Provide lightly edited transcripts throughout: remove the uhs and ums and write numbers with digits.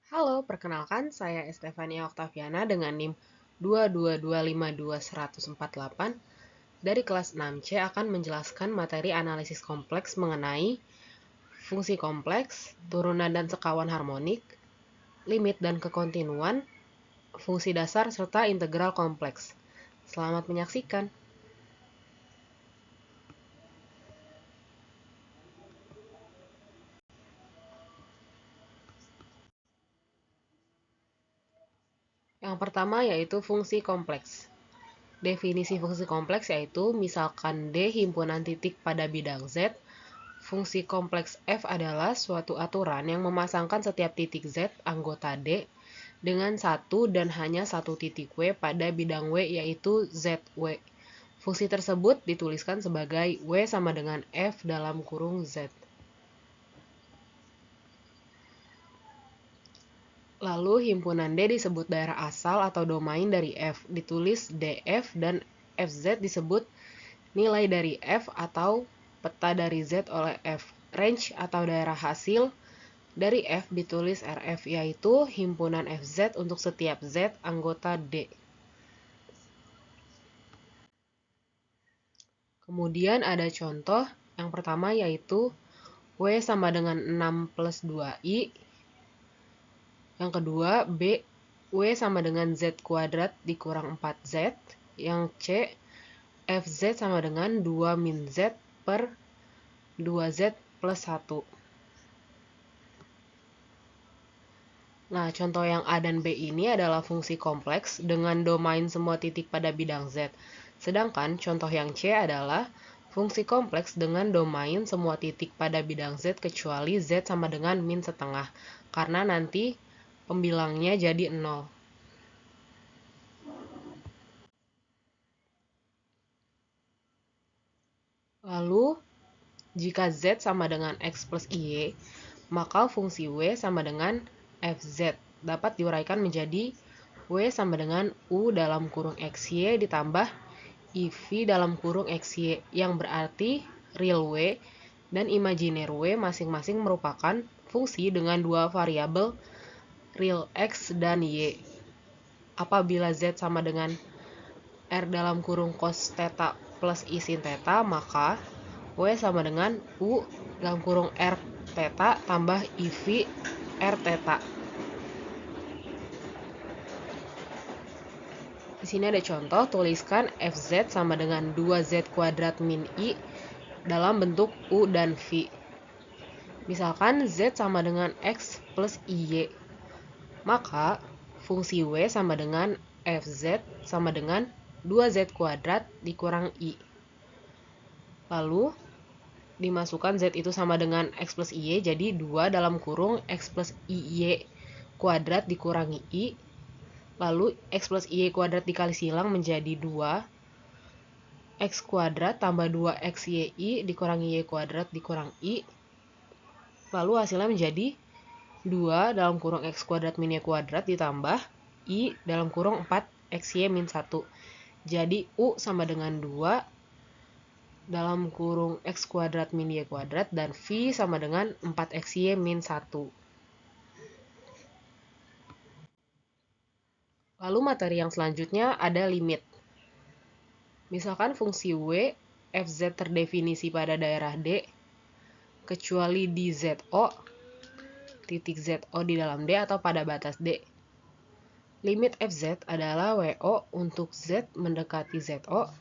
Halo, perkenalkan saya Estefania Oktaviana dengan NIM 222521148 dari kelas 6C akan menjelaskan materi analisis kompleks mengenai fungsi kompleks, turunan dan sekawan harmonik, limit dan kekontinuan, fungsi dasar, serta integral kompleks. Selamat menyaksikan. Yang pertama yaitu fungsi kompleks. Definisi fungsi kompleks yaitu misalkan D himpunan titik pada bidang Z. Fungsi kompleks F adalah suatu aturan yang memasangkan setiap titik Z anggota D dengan satu dan hanya satu titik W pada bidang W yaitu ZW. Fungsi tersebut dituliskan sebagai W sama dengan F dalam kurung Z. Lalu himpunan D disebut daerah asal atau domain dari F, ditulis DF, dan FZ disebut nilai dari F atau peta dari Z oleh F. Range atau daerah hasil dari F ditulis RF, yaitu himpunan FZ untuk setiap Z anggota D. Kemudian ada contoh, yang pertama yaitu W sama dengan 6 plus 2I. Yang kedua, B, W sama dengan Z kuadrat dikurang 4Z. Yang C, FZ sama dengan 2 min Z per 2Z plus 1. Nah, contoh yang A dan B ini adalah fungsi kompleks dengan domain semua titik pada bidang Z. Sedangkan contoh yang C adalah fungsi kompleks dengan domain semua titik pada bidang Z kecuali Z sama dengan min setengah, karena nanti pembilangnya jadi 0. Lalu, jika Z sama dengan X plus Y, maka fungsi W sama dengan FZ dapat diuraikan menjadi W sama dengan U dalam kurung XY ditambah IV dalam kurung XY, yang berarti real W dan imajiner W masing-masing merupakan fungsi dengan dua variabel real X dan Y. Apabila Z sama dengan R dalam kurung cos theta plus I sin theta, maka W sama dengan U dalam kurung R theta tambah IV R theta. Di sini ada contoh, tuliskan FZ sama dengan 2Z kuadrat min I dalam bentuk U dan V. Misalkan Z sama dengan X plus IY, maka fungsi W sama dengan FZ sama dengan 2Z kuadrat dikurang I. Lalu, dimasukkan Z itu sama dengan X plus IY, jadi 2 dalam kurung X plus IY kuadrat dikurangi I. Lalu, X plus IY kuadrat dikali silang menjadi 2. X kuadrat tambah 2XYI dikurangi Y kuadrat dikurang I. Lalu hasilnya menjadi 2 dalam kurung X kuadrat min Y kuadrat ditambah I dalam kurung 4XY min 1. Jadi U sama dengan 2 dalam kurung X kuadrat min Y kuadrat dan V sama dengan 4XY min 1. Lalu materi yang selanjutnya ada limit. Misalkan fungsi W, FZ terdefinisi pada daerah D, kecuali di ZO, titik ZO di dalam D atau pada batas D. Limit FZ adalah WO untuk Z mendekati ZO.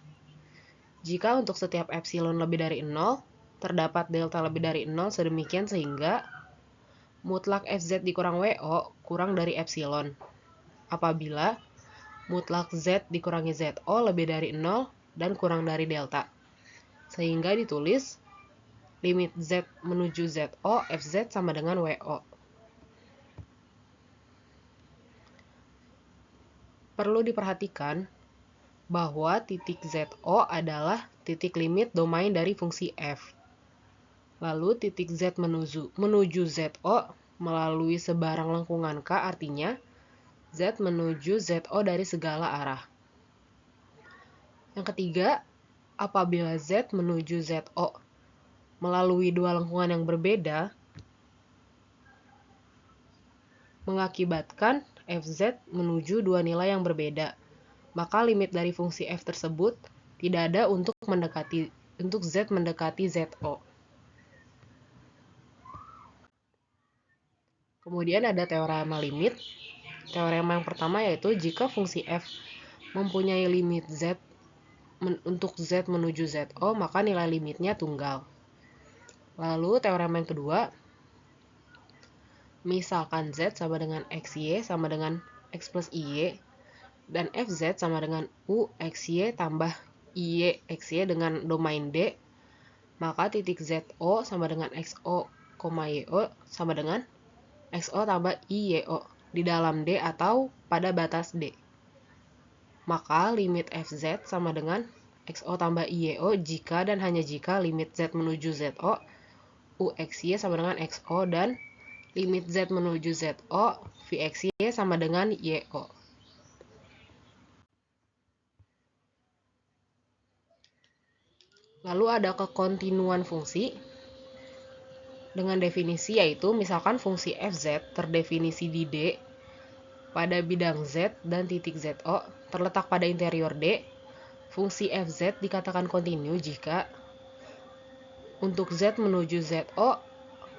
Jika untuk setiap epsilon lebih dari 0, terdapat delta lebih dari 0 sedemikian sehingga mutlak FZ dikurang WO kurang dari epsilon. Apabila mutlak Z dikurangi ZO lebih dari 0 dan kurang dari delta. Sehingga ditulis limit Z menuju ZO FZ sama dengan WO. Perlu diperhatikan bahwa titik ZO adalah titik limit domain dari fungsi F. Lalu titik Z menuju ZO melalui sebarang lengkungan K, artinya Z menuju ZO dari segala arah. Yang ketiga, apabila Z menuju ZO melalui dua lengkungan yang berbeda, mengakibatkan fz menuju dua nilai yang berbeda. Maka limit dari fungsi f tersebut tidak ada untuk z mendekati zo. Kemudian ada teorema limit. Teorema yang pertama yaitu jika fungsi f mempunyai limit z untuk z menuju zo, maka nilai limitnya tunggal. Lalu teorema yang kedua, misalkan z sama dengan xy sama dengan x plus iy, dan fz sama dengan u xy tambah iy xy dengan domain D, maka titik zo sama dengan xo, yo sama dengan xo tambah iyo di dalam D atau pada batas D. Maka limit fz sama dengan xo tambah iyo jika dan hanya jika limit z menuju zo, u xy sama dengan xo, dan limit z menuju zo, v xy sama dengan yo. Lalu ada kekontinuan fungsi dengan definisi yaitu misalkan fungsi fz terdefinisi di D pada bidang z dan titik zo terletak pada interior D. Fungsi fz dikatakan kontinu jika untuk z menuju zo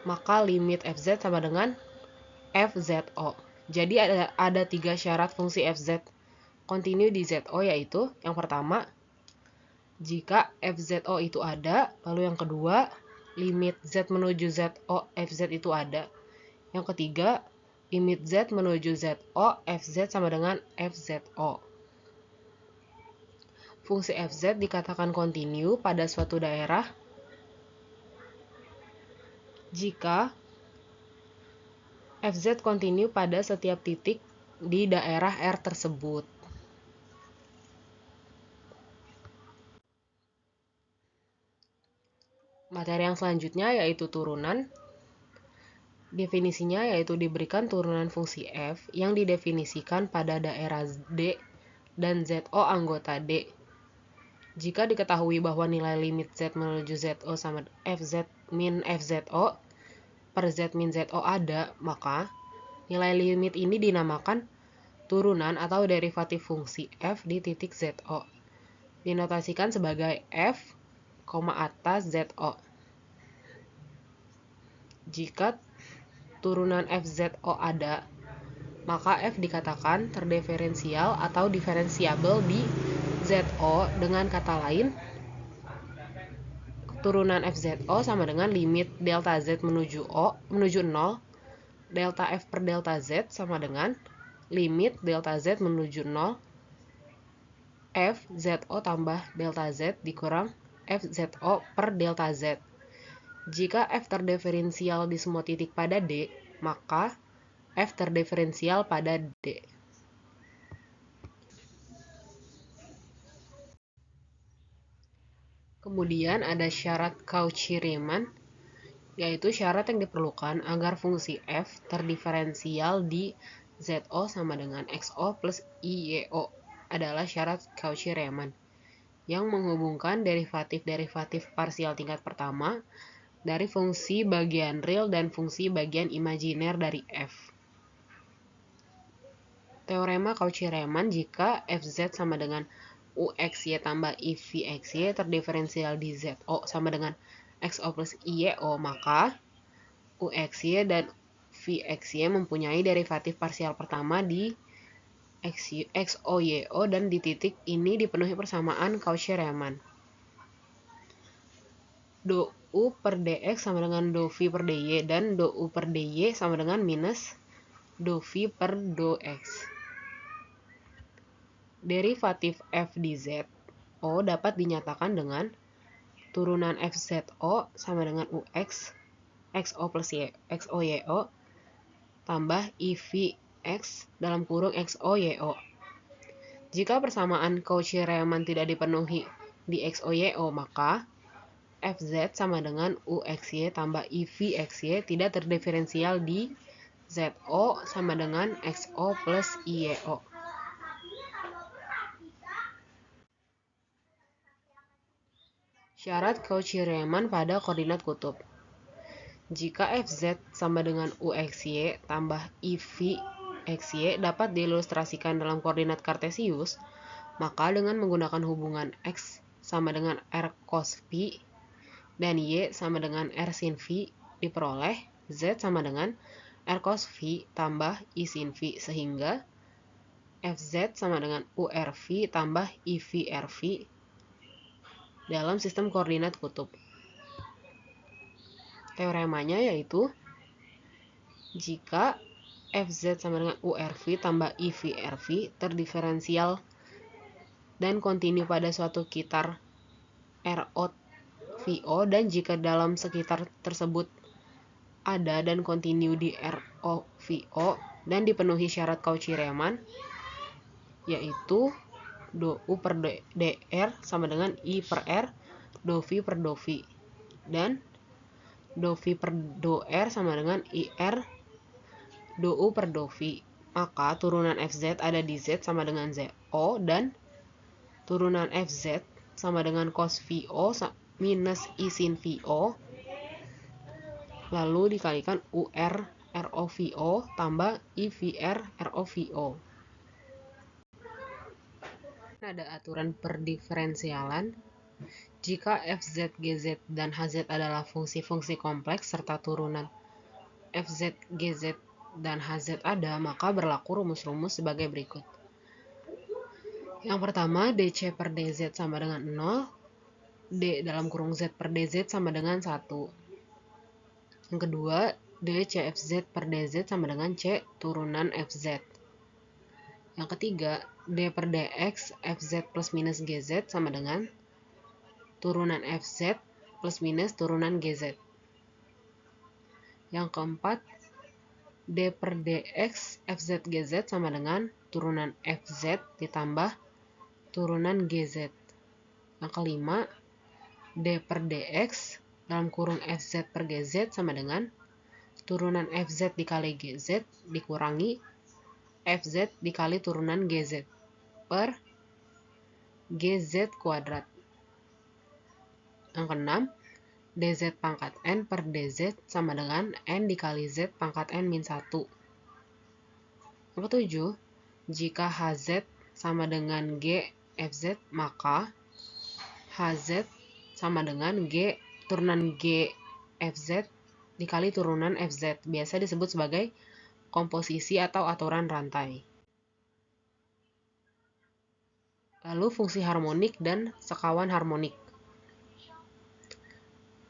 maka limit fz sama dengan fzo. Jadi ada 3 syarat fungsi fz kontinu di zo, yaitu yang pertama jika fzo itu ada, lalu yang kedua limit z menuju zo fz itu ada, yang ketiga limit z menuju zo fz sama dengan fzo. Fungsi fz dikatakan kontinu pada suatu daerah jika fz kontinu pada setiap titik di daerah R tersebut. Materi yang selanjutnya yaitu turunan. Definisinya yaitu diberikan turunan fungsi f yang didefinisikan pada daerah D dan zo anggota D. Jika diketahui bahwa nilai limit z menuju zo sama fz min fzo per z min zo ada, maka nilai limit ini dinamakan turunan atau derivatif fungsi f di titik zo. Dinotasikan sebagai f, atas zo. Jika turunan fzo ada, maka f dikatakan terdiferensial atau diferensiabel di zo. Dengan kata lain, turunan fzo sama dengan limit delta z menuju 0, delta f per delta z sama dengan limit delta z menuju 0, f zo tambah delta z dikurang fzo per delta z. Jika f terdiferensial di semua titik pada D, maka f terdiferensial pada D. Kemudian ada syarat Cauchy-Riemann, yaitu syarat yang diperlukan agar fungsi f terdiferensial di zo sama dengan xo plus iyo adalah syarat Cauchy-Riemann yang menghubungkan derivatif-derivatif parsial tingkat pertama dari fungsi bagian real dan fungsi bagian imajiner dari f. Teorema Cauchy-Riemann jika fz sama dengan uxy tambah ivxy terdiferensial di zo sama dengan xo plus iyo, maka uxy dan vxy mempunyai derivatif parsial pertama di xo yo dan di titik ini dipenuhi persamaan Cauchy-Riemann. Do u per dx sama dengan do v per dy dan do u per dy sama dengan minus do v per do x. Derivatif f di zo dapat dinyatakan dengan turunan fzo sama dengan ux xo plus xo yo tambah ivx dalam kurung xo yo. Jika persamaan Cauchy-Riemann tidak dipenuhi di xo yo, maka fz sama dengan uxy tambah ivxy tidak terdiferensial di zo sama dengan xo plus iyo. Syarat Cauchy-Riemann pada koordinat kutub. Jika Fz sama dengan UXY tambah IVXY dapat diilustrasikan dalam koordinat kartesius, maka dengan menggunakan hubungan X sama dengan R cos V dan Y sama dengan R sin V diperoleh Z sama dengan R cos V tambah I sin V, sehingga Fz sama dengan URV tambah IVRV dalam sistem koordinat kutub. Teoremanya yaitu jika Fz sama dengan URV tambah IVRV terdiferensial dan kontinu pada suatu kitar RO dan jika dalam sekitar tersebut ada dan kontinu di RO dan dipenuhi syarat Cauchy-Riemann, yaitu do U per dr sama dengan I per R do V per do V, dan do V per do R sama dengan IR do U per do V. Maka turunan Fz ada di Z sama dengan ZO, dan turunan Fz sama dengan cos VO minus I sin VO, lalu dikalikan UR ROVO tambah IVR ROVO. Ada aturan perdiferensialan. Jika Fz, Gz, dan Hz adalah fungsi-fungsi kompleks serta turunan Fz, Gz, dan Hz ada, maka berlaku rumus-rumus sebagai berikut. Yang pertama, dc per dz sama dengan 0, d dalam kurung z per dz sama dengan 1. Yang kedua, dcfz per dz sama dengan c turunan fz. Yang ketiga, d per dx fz plus minus gz sama dengan turunan fz plus minus turunan gz. Yang keempat, d per dx fz gz sama dengan turunan fz ditambah turunan gz. Yang kelima, d per dx dalam kurung fz per gz sama dengan turunan fz dikali gz dikurangi fz dikali turunan gz per gz kuadrat. Yang keenam, dz pangkat n per dz sama dengan n dikali z pangkat n min 1. Yang ketujuh, jika hz sama dengan g fz, maka hz sama dengan g turunan g fz dikali turunan fz, biasa disebut sebagai komposisi atau aturan rantai. Lalu fungsi harmonik dan sekawan harmonik.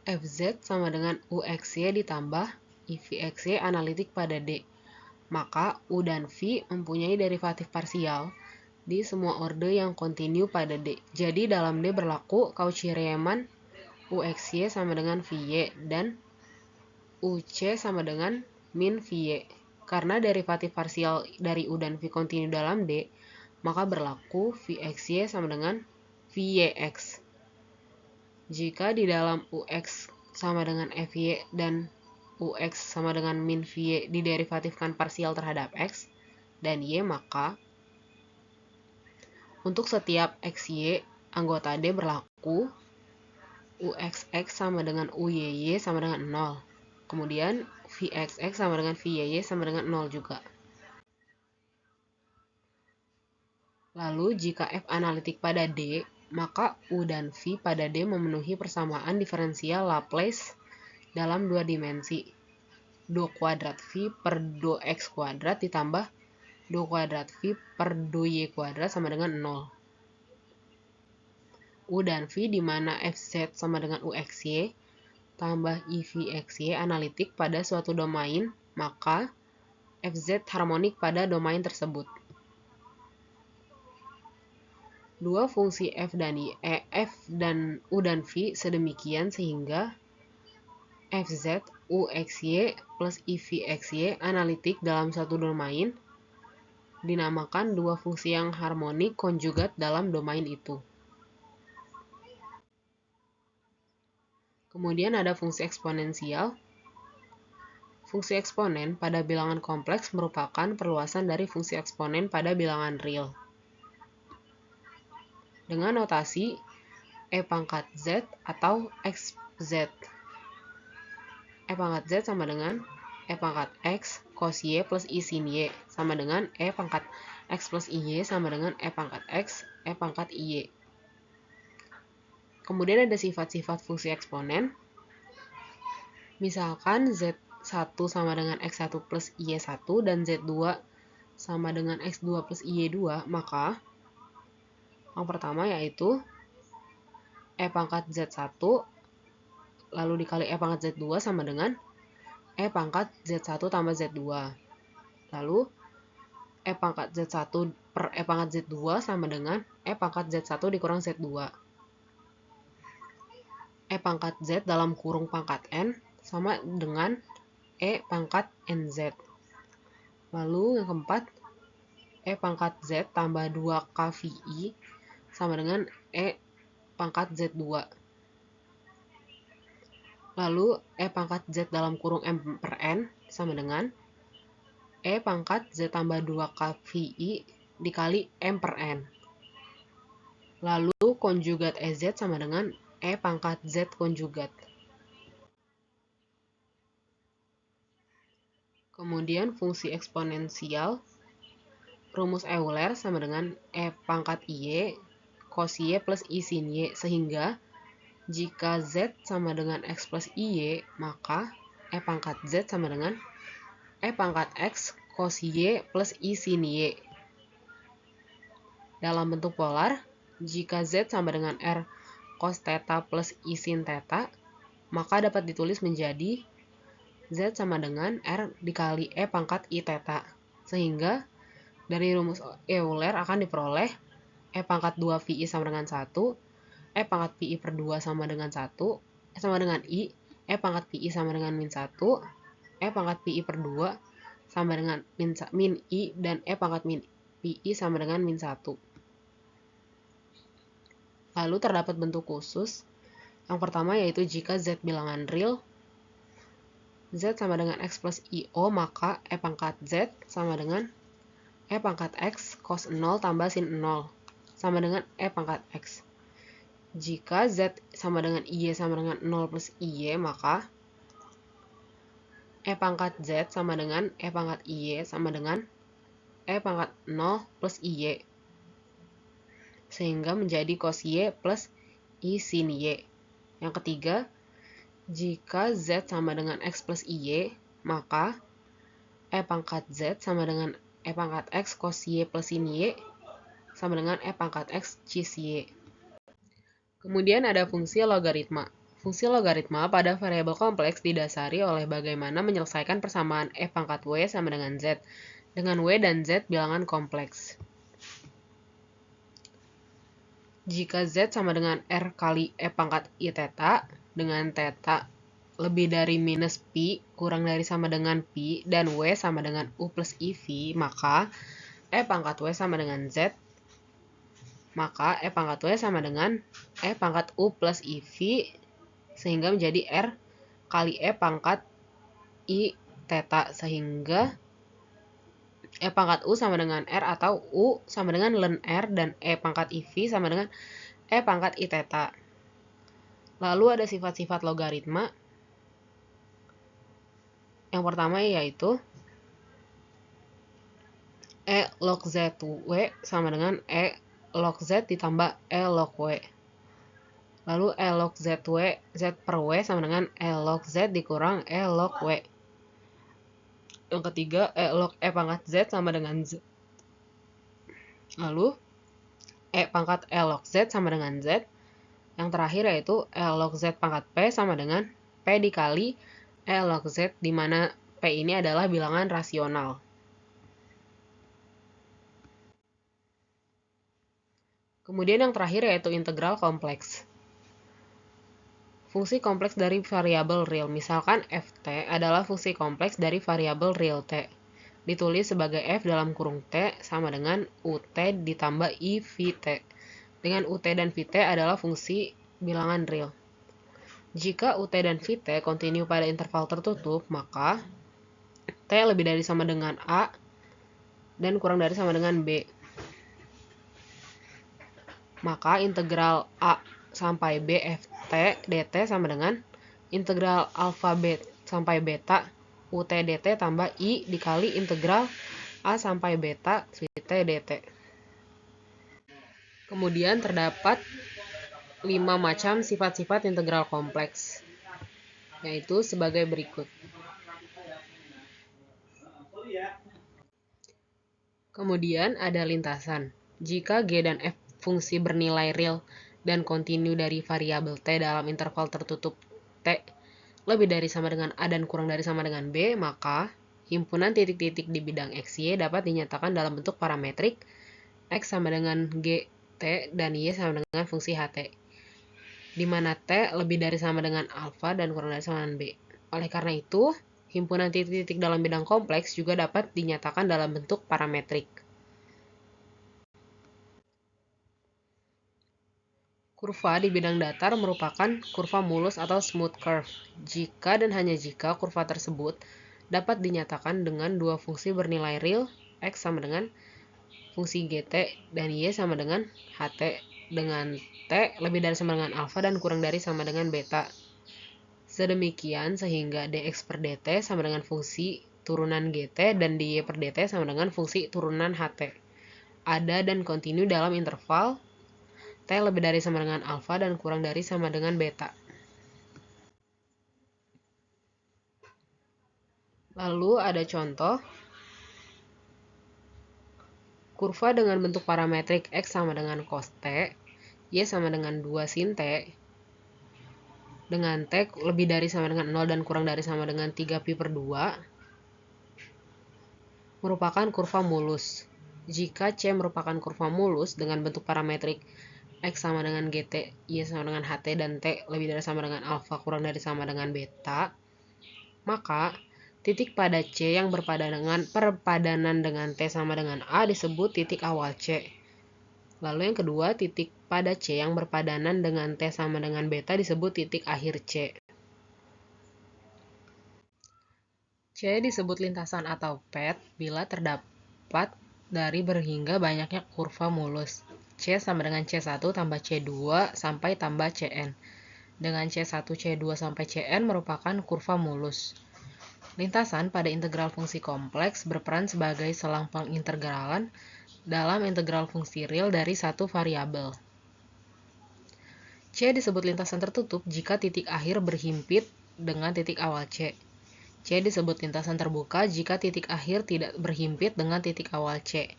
Fz sama dengan UXY ditambah IVXY analitik pada D. Maka U dan V mempunyai derivatif parsial di semua orde yang kontinu pada D. Jadi dalam D berlaku Cauchy-Riemann UXY sama dengan VY dan UC sama dengan min VY. Karena derivatif parsial dari U dan V kontinu dalam D, maka berlaku VXY sama dengan VYX. Jika di dalam UX sama dengan FY dan UX sama dengan min VY diderivatifkan parsial terhadap X dan Y, maka untuk setiap XY anggota D berlaku UXX sama dengan UYY sama dengan 0. Kemudian VXX sama dengan VYY sama dengan 0 juga. Lalu jika F analitik pada D, maka U dan V pada D memenuhi persamaan diferensial Laplace dalam dua dimensi. Do kuadrat V per do X kuadrat ditambah do kuadrat V per do Y kuadrat sama dengan 0. U dan V di mana Fz sama dengan UXY tambah IVXY analitik pada suatu domain, maka Fz harmonik pada domain tersebut. Dua fungsi F dan U dan V sedemikian sehingga Fz UXY plus IVXY analitik dalam satu domain dinamakan dua fungsi yang harmonik konjugat dalam domain itu. Kemudian ada fungsi eksponensial. Fungsi eksponen pada bilangan kompleks merupakan perluasan dari fungsi eksponen pada bilangan real. Dengan notasi E pangkat Z atau XZ. E pangkat Z sama dengan E pangkat X cos Y plus I sin Y sama dengan E pangkat X plus IY sama dengan E pangkat X, E pangkat IY. Kemudian ada sifat-sifat fungsi eksponen. Misalkan Z1 sama dengan X1 plus Y1 dan Z2 sama dengan X2 plus Y2, maka yang pertama yaitu E pangkat Z1 lalu dikali E pangkat Z2 sama dengan E pangkat Z1 tambah Z2. Lalu E pangkat Z1 per E pangkat Z2 sama dengan E pangkat Z1 dikurang Z2. E pangkat Z dalam kurung pangkat N sama dengan E pangkat NZ. Lalu yang keempat, E pangkat Z tambah 2KVI sama dengan E pangkat Z2. Lalu E pangkat Z dalam kurung M per N sama dengan E pangkat Z tambah 2KVI dikali M per N. Lalu konjugat EZ sama dengan E pangkat Z konjugat. Kemudian fungsi eksponensial, rumus Euler sama dengan E pangkat Y cos Y plus I sin Y, sehingga jika Z sama dengan X plus IY, maka E pangkat Z sama dengan E pangkat X cos Y plus I sin Y. Dalam bentuk polar, jika Z sama dengan R cos theta plus I sin theta, maka dapat ditulis menjadi Z sama dengan R dikali E pangkat I theta. Sehingga dari rumus Euler akan diperoleh E pangkat 2VI sama dengan 1, E pangkat PI per 2 sama dengan 1, sama dengan I, E pangkat PI sama dengan min 1, E pangkat PI per 2 sama dengan min I, dan E pangkat min PI sama dengan min 1. Lalu terdapat bentuk khusus. Yang pertama yaitu jika Z bilangan real, Z sama dengan X plus IO, maka E pangkat Z sama dengan E pangkat X cos 0 tambah sin 0 sama dengan E pangkat X. Jika Z sama dengan IY sama dengan 0 plus IY, maka E pangkat Z sama dengan E pangkat IY sama dengan E pangkat 0 plus IY. Sehingga menjadi cos Y plus I sin Y. Yang ketiga, jika Z sama dengan X plus IY, maka E pangkat Z sama dengan E pangkat X cos Y plus sin Y sama dengan E pangkat X cis Y. Kemudian ada fungsi logaritma. Fungsi logaritma pada variabel kompleks didasari oleh bagaimana menyelesaikan persamaan E pangkat W sama dengan Z, dengan W dan Z bilangan kompleks. Jika Z sama dengan R kali E pangkat I theta, dengan theta lebih dari minus pi kurang dari sama dengan pi, dan W sama dengan U plus IV, maka E pangkat W sama dengan Z, maka E pangkat W sama dengan E pangkat U plus IV, sehingga menjadi R kali E pangkat I theta, sehingga E pangkat U sama dengan R atau U sama dengan ln R, dan E pangkat IV sama dengan E pangkat I theta. Lalu ada sifat-sifat logaritma. Yang pertama yaitu E log ZW sama dengan E log Z ditambah E log W. Lalu E log ZW, Z per W sama dengan E log Z dikurang E log W. Yang ketiga, E log E pangkat Z sama dengan Z. Lalu, E pangkat E log Z sama dengan Z. Yang terakhir yaitu E log Z pangkat P sama dengan P dikali E log Z, di mana P ini adalah bilangan rasional. Kemudian yang terakhir yaitu integral kompleks. Fungsi kompleks dari variabel real, misalkan ft adalah fungsi kompleks dari variabel real t. Ditulis sebagai f dalam kurung t sama dengan ut ditambah i vt. Dengan ut dan vt adalah fungsi bilangan real. Jika ut dan vt kontinu pada interval tertutup, maka t lebih dari sama dengan a dan kurang dari sama dengan b. Maka integral a sampai b ft dt sama dengan integral alfa b sampai beta UT dt tambah I dikali integral A sampai beta T dt. Kemudian terdapat 5 macam sifat-sifat integral kompleks, yaitu sebagai berikut. Kemudian ada lintasan. Jika G dan F fungsi bernilai real dan kontinu dari variabel T dalam interval tertutup T lebih dari sama dengan A dan kurang dari sama dengan B, maka himpunan titik-titik di bidang XY dapat dinyatakan dalam bentuk parametrik X sama dengan GT dan Y sama dengan fungsi HT, di mana T lebih dari sama dengan alfa dan kurang dari sama dengan B. Oleh karena itu, himpunan titik-titik dalam bidang kompleks juga dapat dinyatakan dalam bentuk parametrik. Kurva di bidang datar merupakan kurva mulus atau smooth curve, jika dan hanya jika kurva tersebut dapat dinyatakan dengan dua fungsi bernilai real, X sama dengan fungsi GT dan Y sama dengan HT, dengan T lebih dari sama dengan alfa dan kurang dari sama dengan beta. Sedemikian sehingga dx per dt sama dengan fungsi turunan GT dan dy per dt sama dengan fungsi turunan HT. Ada dan kontinu dalam interval T lebih dari sama dengan alfa dan kurang dari sama dengan beta. Lalu ada contoh kurva dengan bentuk parametrik X sama dengan cos T, Y sama dengan 2 sin T, dengan T lebih dari sama dengan 0 dan kurang dari sama dengan 3 pi per 2, merupakan kurva mulus. Jika C merupakan kurva mulus dengan bentuk parametrik X sama dengan GT, Y sama dengan HT, dan T lebih dari sama dengan alfa kurang dari sama dengan beta, maka titik pada C yang perpadanan dengan T sama dengan A disebut titik awal C. Lalu yang kedua, titik pada C yang berpadanan dengan T sama dengan beta disebut titik akhir C. C disebut lintasan atau pad bila terdapat dari berhingga banyaknya kurva mulus. C sama dengan C1 tambah C2 sampai tambah Cn. Dengan C1, C2 sampai Cn merupakan kurva mulus. Lintasan pada integral fungsi kompleks berperan sebagai selang pengintegralan dalam integral fungsi real dari satu variabel. C disebut lintasan tertutup jika titik akhir berhimpit dengan titik awal C. C disebut lintasan terbuka jika titik akhir tidak berhimpit dengan titik awal C.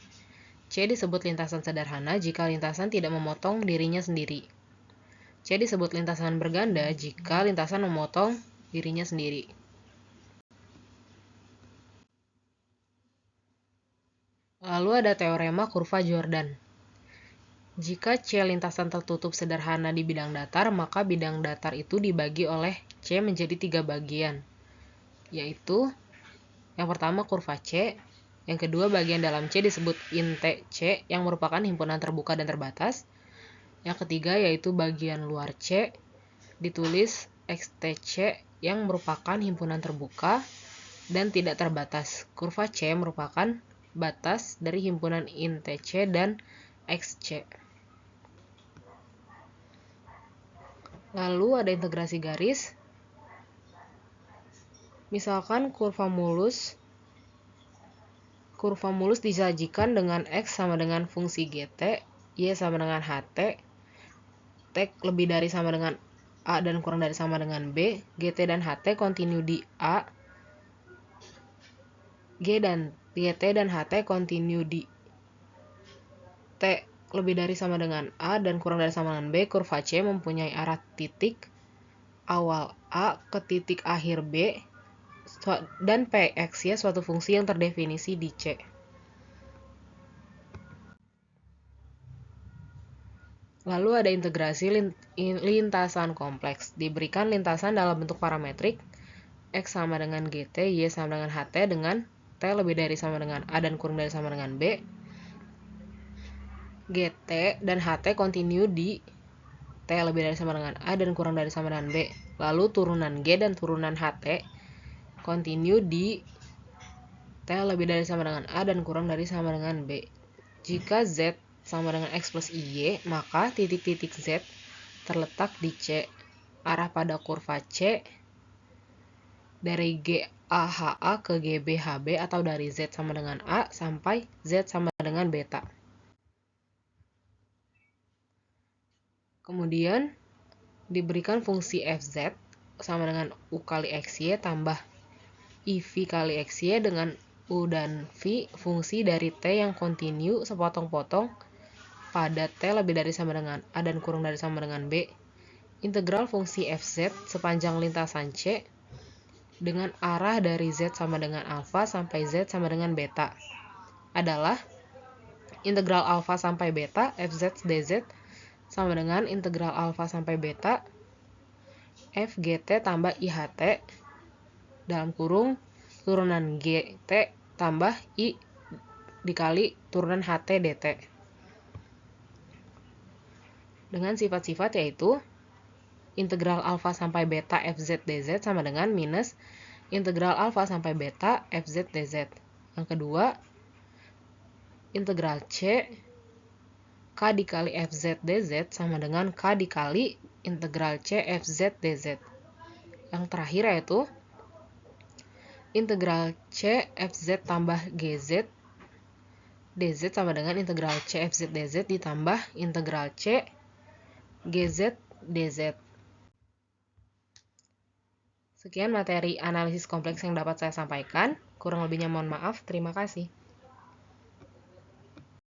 C disebut lintasan sederhana jika lintasan tidak memotong dirinya sendiri. C disebut lintasan berganda jika lintasan memotong dirinya sendiri. Lalu ada teorema kurva Jordan. Jika C lintasan tertutup sederhana di bidang datar, maka bidang datar itu dibagi oleh C menjadi 3 bagian, yaitu yang pertama kurva C, yang kedua bagian dalam C disebut int C yang merupakan himpunan terbuka dan terbatas, yang ketiga yaitu bagian luar C ditulis XTC yang merupakan himpunan terbuka dan tidak terbatas. Kurva C merupakan batas dari himpunan int C dan XC. Lalu ada integrasi garis. Misalkan kurva mulus disajikan dengan X sama dengan fungsi GT, Y sama dengan HT, T lebih dari sama dengan A dan kurang dari sama dengan B, GT dan HT kontinu di A, GT dan HT kontinu di T lebih dari sama dengan A dan kurang dari sama dengan B. Kurva C mempunyai arah titik awal A ke titik akhir B, dan Px ya suatu fungsi yang terdefinisi di C. Lalu ada integrasi lintasan kompleks. Diberikan lintasan dalam bentuk parametrik X sama dengan GT, Y sama dengan HT dengan T lebih dari sama dengan A dan kurang dari sama dengan B. GT dan HT kontinu di T lebih dari sama dengan A dan kurang dari sama dengan B. Lalu turunan G dan turunan HT kontinu di T lebih dari sama dengan A dan kurang dari sama dengan B. Jika Z sama dengan X plus Y, maka titik-titik Z terletak di C. Arah pada kurva C dari GAHA ke GBHB atau dari Z sama dengan A sampai Z sama dengan beta. Kemudian diberikan fungsi fz sama dengan U kali XY tambah IV kali XY dengan U dan V fungsi dari T yang kontinu sepotong-potong pada T lebih dari sama dengan A dan kurang dari sama dengan B. Integral fungsi fz sepanjang lintasan C dengan arah dari Z sama dengan alfa sampai Z sama dengan beta adalah integral alfa sampai beta fz dz sama dengan integral alfa sampai beta FGT tambah IHT dalam kurung turunan GT tambah I dikali turunan HT DT. Dengan sifat-sifat yaitu integral alfa sampai beta FZ DZ sama dengan minus integral alfa sampai beta FZ DZ. Yang kedua, integral C K dikali FZ DZ sama dengan K dikali integral C FZ DZ. Yang terakhir yaitu integral C FZ tambah GZ DZ sama dengan integral C FZ DZ ditambah integral C GZ DZ. Sekian materi analisis kompleks yang dapat saya sampaikan. Kurang lebihnya mohon maaf. Terima kasih.